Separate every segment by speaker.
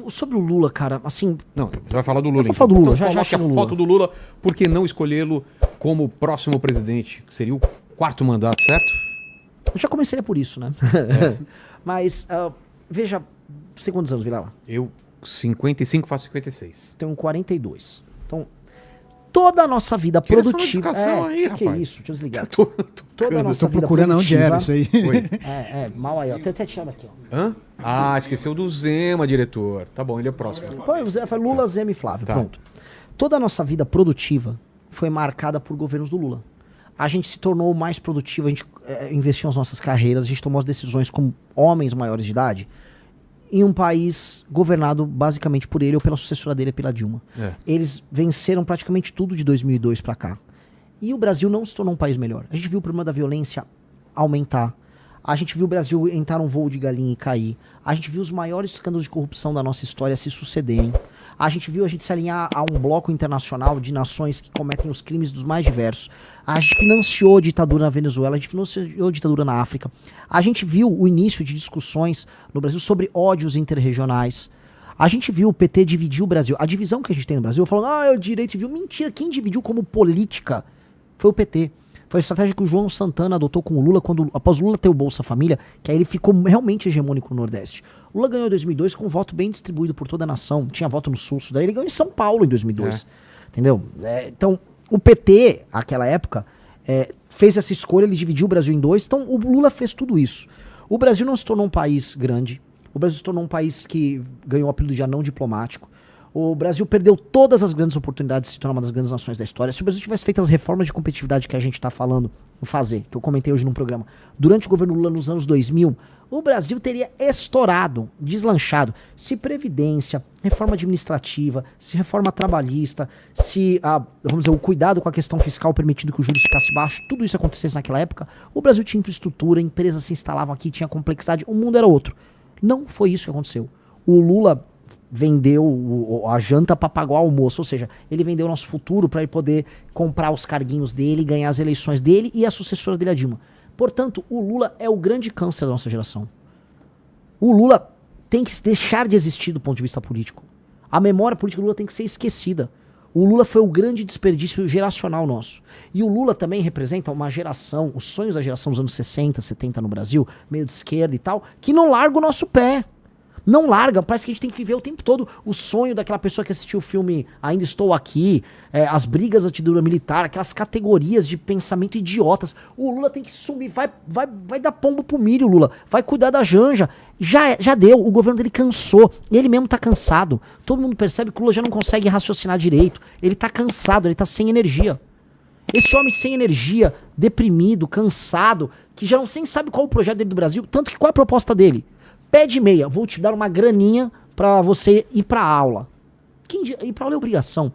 Speaker 1: Sobre o Lula, cara, assim...
Speaker 2: Não, você vai falar do Lula,
Speaker 1: Eu vou falar do Lula, já
Speaker 2: coloque
Speaker 1: chego
Speaker 2: a
Speaker 1: no
Speaker 2: foto do Lula, por que não escolhê-lo como próximo presidente? Que seria o 4º mandato, certo?
Speaker 1: Eu já comecei por isso, né? Mas, veja, você quantos anos, Vilela?
Speaker 2: Eu, 55, faço 56.
Speaker 1: Tenho 42. Então, toda a nossa vida
Speaker 2: Tira essa
Speaker 1: produtiva...
Speaker 2: notificação aí,
Speaker 1: que
Speaker 2: rapaz.
Speaker 1: isso? Deixa eu desligar.
Speaker 2: Tô
Speaker 1: Toda a nossa vida
Speaker 3: procurando onde
Speaker 1: produtiva...
Speaker 3: era isso aí.
Speaker 2: Oi.
Speaker 1: Mal aí, ó. Tem até tirado aqui, ó.
Speaker 2: Hã? Ah, esqueceu do Zema, diretor. Tá bom, ele é o próximo.
Speaker 1: Pô, foi Lula, Zema e Flávio,
Speaker 2: Tá.
Speaker 1: pronto. Toda a nossa vida produtiva foi marcada por governos do Lula. A gente se tornou mais produtivo, a gente investiu nas nossas carreiras, a gente tomou as decisões como homens maiores de idade em um país governado basicamente por ele ou pela sucessora dele, pela Dilma.
Speaker 2: É.
Speaker 1: Eles venceram praticamente tudo de 2002 pra cá. E o Brasil não se tornou um país melhor. A gente viu o problema da violência aumentar. A gente viu o Brasil entrar num voo de galinha e cair. A gente viu os maiores escândalos de corrupção da nossa história se sucederem. A gente viu a gente se alinhar a um bloco internacional de nações que cometem os crimes dos mais diversos. A gente financiou a ditadura na Venezuela, a gente financiou a ditadura na África. A gente viu o início de discussões no Brasil sobre ódios interregionais. A gente viu o PT dividir o Brasil. A divisão que a gente tem no Brasil, falando, é o direito civil. Mentira, quem dividiu como política foi o PT. Foi a estratégia que o João Santana adotou com o Lula após o Lula ter o Bolsa Família, que aí ele ficou realmente hegemônico no Nordeste. O Lula ganhou em 2002 com um voto bem distribuído por toda a nação. Tinha voto no Sul, daí ele ganhou em São Paulo em 2002. Entendeu? Então, o PT, naquela época, fez essa escolha, ele dividiu o Brasil em dois. Então, o Lula fez tudo isso. O Brasil não se tornou um país grande. O Brasil se tornou um país que ganhou o apelido de anão diplomático. O Brasil perdeu todas as grandes oportunidades de se tornar uma das grandes nações da história. Se o Brasil tivesse feito as reformas de competitividade que a gente está falando em fazer, que eu comentei hoje num programa, durante o governo Lula nos anos 2000, o Brasil teria estourado, deslanchado. Se previdência, reforma administrativa, se reforma trabalhista, se vamos dizer, o cuidado com a questão fiscal permitindo que o juros ficasse baixo, tudo isso acontecesse naquela época, o Brasil tinha infraestrutura, empresas se instalavam aqui, tinha complexidade, o mundo era outro. Não foi isso que aconteceu. O Lula vendeu a janta para pagar o almoço, ou seja, ele vendeu o nosso futuro para ele poder comprar os carguinhos dele, ganhar as eleições dele e a sucessora dele, a Dilma. Portanto, o Lula é o grande câncer da nossa geração. O Lula tem que deixar de existir do ponto de vista político. A memória política do Lula tem que ser esquecida. O Lula foi o grande desperdício geracional nosso. E o Lula também representa uma geração, os sonhos da geração dos anos 60, 70 no Brasil, meio de esquerda e tal, que não larga o nosso pé. Não larga, parece que a gente tem que viver o tempo todo o sonho daquela pessoa que assistiu o filme Ainda Estou Aqui, as brigas da ditadura militar, aquelas categorias de pensamento idiotas. O Lula tem que sumir, vai dar pombo pro milho, Lula, vai cuidar da Janja. Já deu, o governo dele cansou, ele mesmo tá cansado. Todo mundo percebe que o Lula já não consegue raciocinar direito, ele tá cansado, ele tá sem energia. Esse homem sem energia, deprimido, cansado, que já não nem sabe qual é o projeto dele do Brasil, tanto que qual é a proposta dele? Pé de meia, vou te dar uma graninha pra você ir pra aula. Ir pra aula é obrigação.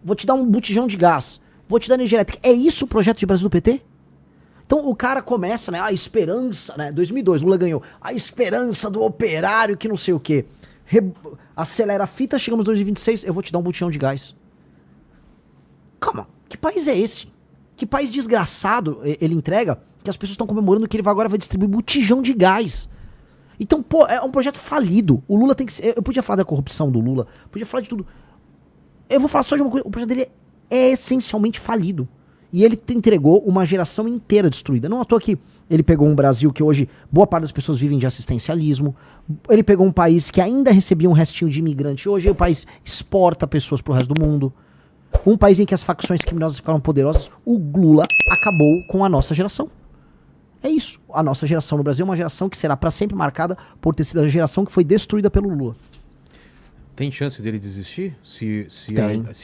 Speaker 1: Vou te dar um botijão de gás. Vou te dar energia elétrica. É isso o projeto de Brasil do PT? Então o cara começa, né? A esperança, né? 2002, Lula ganhou. A esperança do operário que não sei o quê. Acelera a fita, chegamos em 2026, eu vou te dar um botijão de gás. Calma, que país é esse? Que país desgraçado ele entrega que as pessoas estão comemorando que ele agora vai distribuir botijão de gás? Então, pô, é um projeto falido. O Lula tem que ser... Eu podia falar da corrupção do Lula, podia falar de tudo. Eu vou falar só de uma coisa. O projeto dele é essencialmente falido. E ele entregou uma geração inteira destruída. Não à toa que ele pegou um Brasil que hoje boa parte das pessoas vivem de assistencialismo. Ele pegou um país que ainda recebia um restinho de imigrante. Hoje o país exporta pessoas pro resto do mundo. Um país em que as facções criminosas ficaram poderosas. O Lula acabou com a nossa geração. É isso. A nossa geração no Brasil é uma geração que será para sempre marcada por ter sido a geração que foi destruída pelo Lula.
Speaker 2: Tem chance dele desistir? Se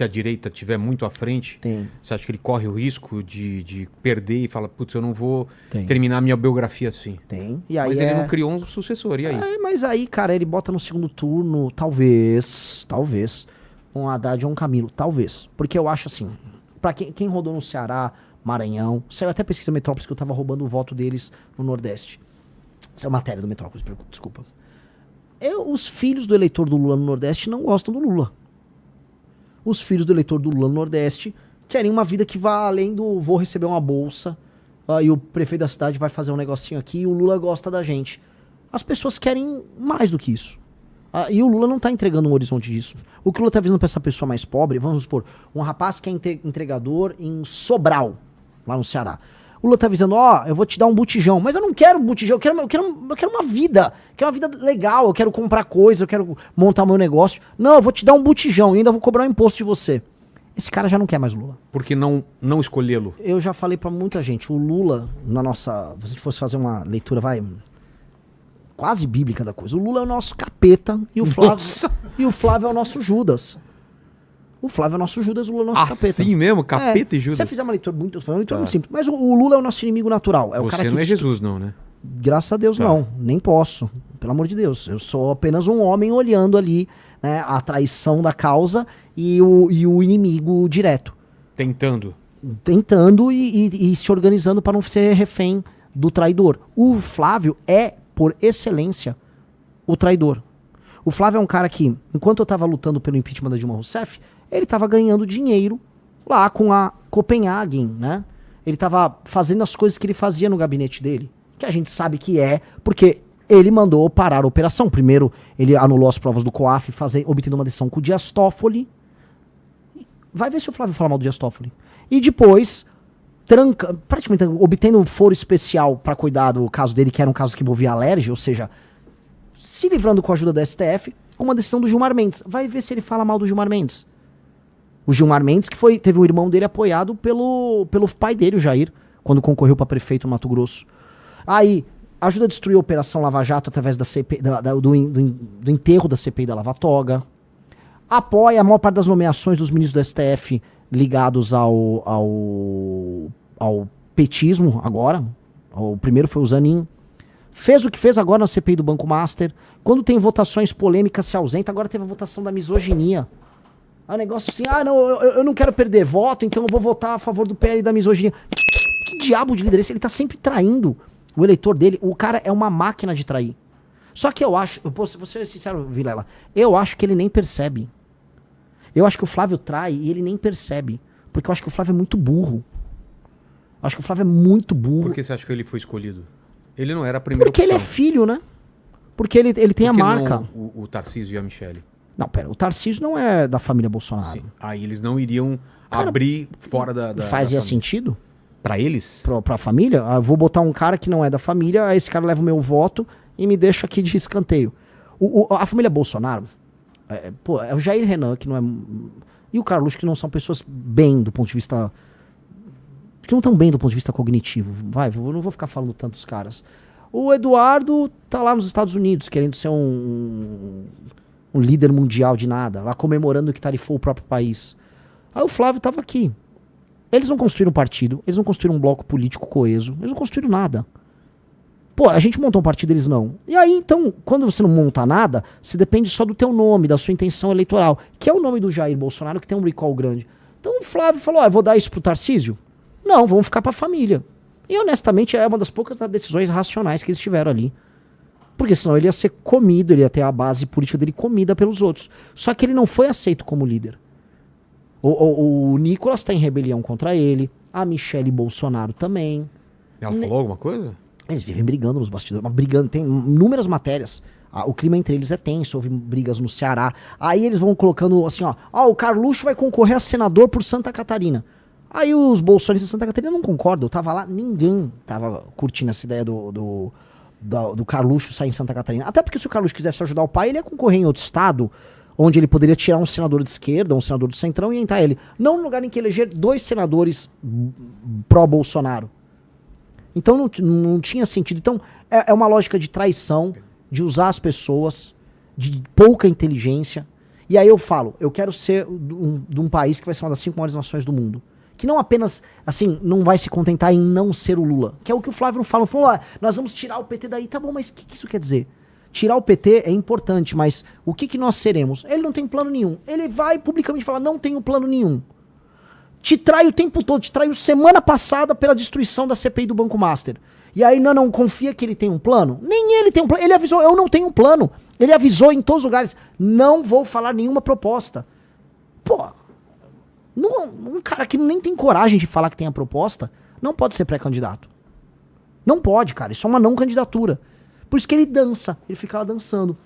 Speaker 2: a direita estiver muito à frente,
Speaker 1: Tem.
Speaker 2: Você acha que ele corre o risco de perder e fala, putz, eu não vou
Speaker 1: Tem.
Speaker 2: terminar minha biografia assim?
Speaker 1: Tem. E aí
Speaker 2: Mas ele não criou um sucessor, e aí?
Speaker 1: Mas aí, cara, ele bota no segundo turno, talvez, um Haddad ou um Camilo, talvez. Porque eu acho assim, pra quem rodou no Ceará, Maranhão, saiu até pesquisa Metrópolis que eu tava roubando o voto deles no Nordeste. Essa é matéria do Metrópolis, desculpa. Os filhos do eleitor do Lula no Nordeste não gostam do Lula. Os filhos do eleitor do Lula no Nordeste querem uma vida que vá além do vou receber uma bolsa, e o prefeito da cidade vai fazer um negocinho aqui e o Lula gosta da gente. As pessoas querem mais do que isso. E o Lula não tá entregando um horizonte disso. O que o Lula tá visando pra essa pessoa mais pobre, vamos supor, um rapaz que é entregador em Sobral, lá no Ceará. O Lula tá avisando, eu vou te dar um botijão. Mas eu não quero botijão, eu quero uma vida. Eu quero uma vida legal, eu quero comprar coisa, eu quero montar o meu negócio. Não, eu vou te dar um botijão e ainda vou cobrar um imposto de você. Esse cara já não quer mais o Lula.
Speaker 2: Porque não escolhê-lo?
Speaker 1: Eu já falei pra muita gente, o Lula, se a gente fosse fazer uma leitura, quase bíblica da coisa. O Lula é o nosso capeta e o Flávio é o nosso Judas. O Flávio é o nosso Judas, o Lula é o nosso capeta.
Speaker 2: Assim mesmo? Capeta e Judas?
Speaker 1: Se você fizer uma leitura muito simples. Mas o Lula é o nosso inimigo natural. É o
Speaker 2: você
Speaker 1: cara que
Speaker 2: não é Jesus, não, né?
Speaker 1: Graças a Deus não. Nem posso. Pelo amor de Deus. Eu sou apenas um homem olhando ali, né, a traição da causa e o inimigo direto.
Speaker 2: Tentando
Speaker 1: E se organizando para não ser refém do traidor. O Flávio é, por excelência, o traidor. O Flávio é um cara que, enquanto eu tava lutando pelo impeachment da Dilma Rousseff, ele tava ganhando dinheiro lá com a Copenhagen, né? Ele tava fazendo as coisas que ele fazia no gabinete dele, que a gente sabe que é, porque ele mandou parar a operação. Primeiro, ele anulou as provas do COAF, obtendo uma decisão com o Dias Toffoli. Vai ver se o Flávio fala mal do Dias Toffoli. E depois, praticamente obtendo um foro especial para cuidar do caso dele, que era um caso que envolvia alergia, ou seja, se livrando com a ajuda do STF, com uma decisão do Gilmar Mendes. Vai ver se ele fala mal do Gilmar Mendes. O Gilmar Mendes, que teve um irmão dele apoiado pelo pai dele, o Jair, quando concorreu para prefeito no Mato Grosso. Aí, ajuda a destruir a Operação Lava Jato através da CPI, do enterro da CPI da Lava Toga. Apoia a maior parte das nomeações dos ministros do STF ligados ao petismo agora. O primeiro foi o Zanin. Fez o que fez agora na CPI do Banco Master. Quando tem votações polêmicas, se ausenta. Agora teve a votação da misoginia. É um negócio assim, eu não quero perder voto, então eu vou votar a favor do PL e da misoginia. Que diabo de líder é esse? Ele tá sempre traindo o eleitor dele. O cara é uma máquina de trair. Só que eu acho, vou ser sincero, Vilela, eu acho que ele nem percebe. Eu acho que o Flávio trai e ele nem percebe. Porque eu acho que o Flávio é muito burro. Eu acho que o Flávio é muito burro.
Speaker 2: Por que você acha que ele foi escolhido? Ele não era a primeira
Speaker 1: Porque
Speaker 2: opção.
Speaker 1: ele é filho, né? Porque ele tem a marca.
Speaker 2: Não o Tarcísio e a Michele?
Speaker 1: Não, pera, o Tarcísio não é da família Bolsonaro.
Speaker 2: Sim. Aí eles não iriam abrir fora da
Speaker 1: Fazia
Speaker 2: da
Speaker 1: sentido?
Speaker 2: Pra eles?
Speaker 1: Pra família? Eu vou botar um cara que não é da família, aí esse cara leva o meu voto e me deixa aqui de escanteio. A família Bolsonaro, é o Jair Renan, que não é... E o Carluxo, que não são pessoas bem do ponto de vista... Que não estão bem do ponto de vista cognitivo. Eu não vou ficar falando tantos caras. O Eduardo tá lá nos Estados Unidos, querendo ser um líder mundial de nada, lá comemorando que tarifou o próprio país. Aí o Flávio tava aqui. Eles não construíram um partido, eles não construíram um bloco político coeso, eles não construíram nada. Pô, a gente montou um partido, eles não. E aí, então, quando você não monta nada, se depende só do teu nome, da sua intenção eleitoral, que é o nome do Jair Bolsonaro, que tem um recall grande. Então o Flávio falou, eu vou dar isso pro Tarcísio? Não, vamos ficar pra família. E honestamente, é uma das poucas decisões racionais que eles tiveram ali. Porque senão ele ia ser comido, ele ia ter a base política dele comida pelos outros. Só que ele não foi aceito como líder. O Nicolas tá em rebelião contra ele, a Michele Bolsonaro também.
Speaker 2: Ela falou alguma coisa?
Speaker 1: Eles vivem brigando nos bastidores, mas brigando, tem inúmeras matérias. O clima entre eles é tenso, houve brigas no Ceará. Aí eles vão colocando assim, o Carluxo vai concorrer a senador por Santa Catarina. Aí os bolsonaristas de Santa Catarina não concordam. Eu tava lá, ninguém tava curtindo essa ideia do Carluxo sair em Santa Catarina. Até porque se o Carluxo quisesse ajudar o pai, ele ia concorrer em outro estado, onde ele poderia tirar um senador de esquerda, um senador do centrão e entrar ele. Não no lugar em que eleger 2 senadores pró-Bolsonaro. Então não tinha sentido. Então é uma lógica de traição, de usar as pessoas, de pouca inteligência. E aí eu falo, eu quero ser de um país que vai ser uma das 5 maiores nações do mundo. Que não apenas, assim, não vai se contentar em não ser o Lula. Que é o que o Flávio fala. Falou, nós vamos tirar o PT daí. Tá bom, mas o que isso quer dizer? Tirar o PT é importante, mas o que nós seremos? Ele não tem plano nenhum. Ele vai publicamente falar, não tenho plano nenhum. Te trai o tempo todo. Te traiu semana passada pela destruição da CPI do Banco Master. E aí não confia que ele tem um plano? Nem ele tem um plano. Ele avisou, eu não tenho um plano. Ele avisou em todos os lugares, não vou falar nenhuma proposta. Pô... Um cara que nem tem coragem de falar que tem a proposta não pode ser pré-candidato. Não pode, cara. Isso é uma não candidatura. Por isso que ele dança. Ele fica lá dançando.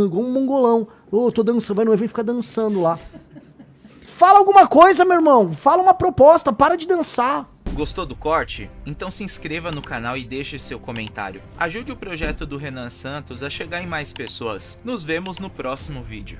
Speaker 1: igual um mongolão. Tô dançando, vai no evento e fica dançando lá. Fala alguma coisa, meu irmão. Fala uma proposta, para de dançar.
Speaker 3: Gostou do corte? Então se inscreva no canal e deixe seu comentário. Ajude o projeto do Renan Santos a chegar em mais pessoas. Nos vemos no próximo vídeo.